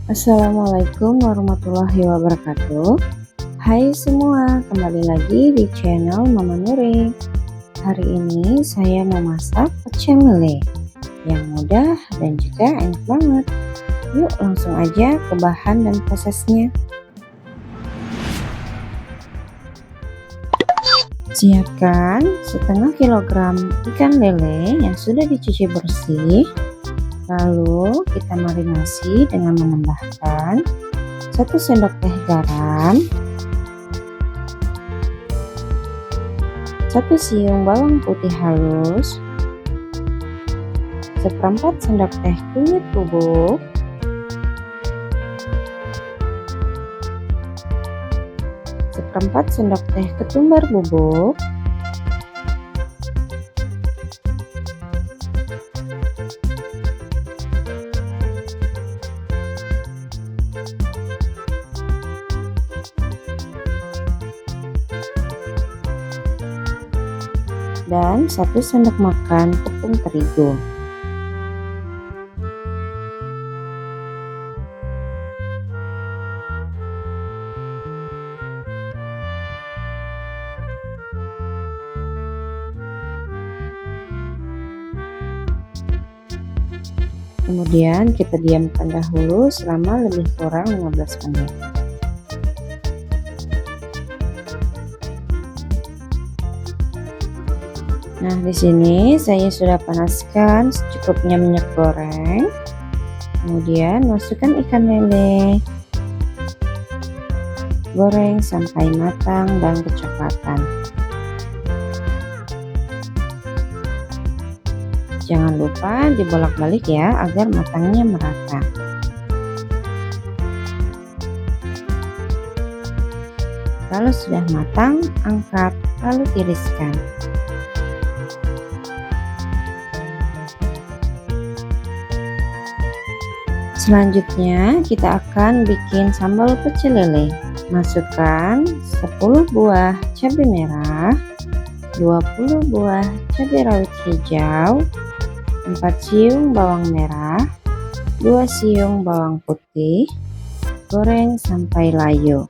Assalamualaikum warahmatullahi wabarakatuh. Hai semua, kembali lagi di channel Mama Nuri. Hari ini saya mau masak pecel lele yang mudah dan juga enak banget. Yuk langsung aja ke bahan dan prosesnya. Siapkan setengah kilogram ikan lele yang sudah dicuci bersih. Lalu kita marinasi dengan menambahkan 1 sendok teh garam, 1 siung bawang putih halus, 1/4 sendok teh kunyit bubuk, 1/4 sendok teh ketumbar bubuk, dan 1 sendok makan tepung terigu. Kemudian kita diamkan dahulu selama lebih kurang 15 menit. Nah, di sini saya sudah panaskan secukupnya minyak goreng. Kemudian masukkan ikan lele. Goreng sampai matang dan kecoklatan. Jangan lupa dibolak-balik ya agar matangnya merata. Kalau sudah matang, angkat lalu tiriskan. Selanjutnya kita akan bikin sambal pecel lele. Masukkan 10 buah cabai merah, 20 buah cabai rawit hijau, 4 siung bawang merah, 2 siung bawang putih. Goreng sampai layu.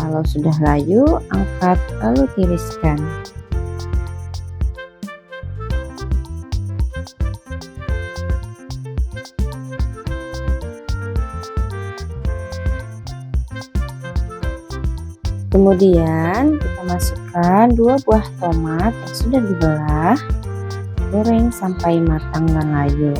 Kalau sudah layu, angkat lalu tiriskan. Kemudian kita masukkan 2 buah tomat yang sudah dibelah. Goreng sampai matang dan layu.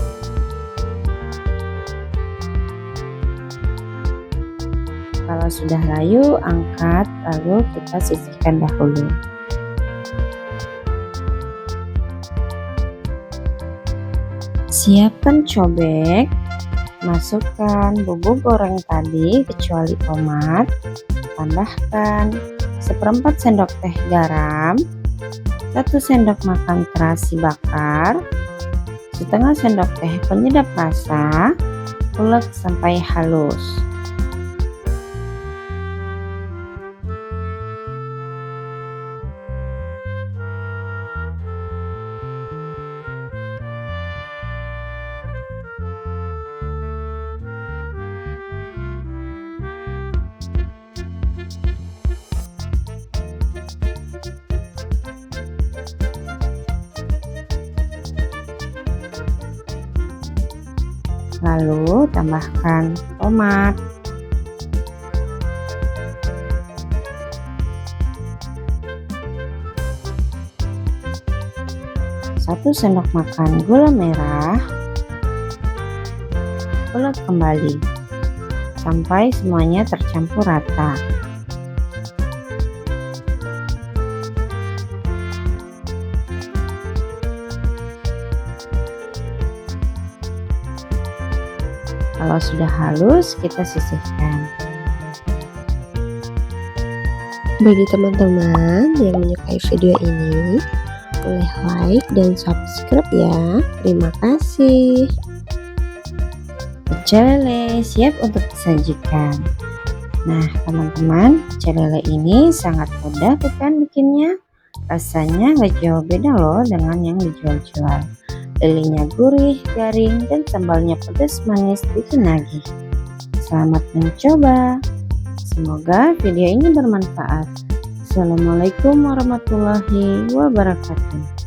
Kalau sudah layu, angkat lalu kita sisihkan dahulu. Siapkan cobek, masukkan bubuk goreng tadi kecuali tomat, tambahkan 1/4 sendok teh garam, 1 sendok makan terasi bakar, setengah sendok teh penyedap rasa, ulek sampai halus. Lalu tambahkan tomat, satu sendok makan gula merah, ulek kembali sampai semuanya tercampur rata. Kalau sudah halus, kita sisihkan. Bagi teman-teman yang menyukai video ini, boleh like dan subscribe ya. Terima kasih. Pecel lele siap untuk disajikan. Nah teman-teman, pecel lele ini sangat mudah bukan bikinnya. Rasanya gak jauh beda loh dengan yang dijual-jual. Lelenya gurih, garing, dan sambalnya pedas manis bikin nagih. Selamat mencoba. Semoga video ini bermanfaat. Assalamualaikum warahmatullahi wabarakatuh.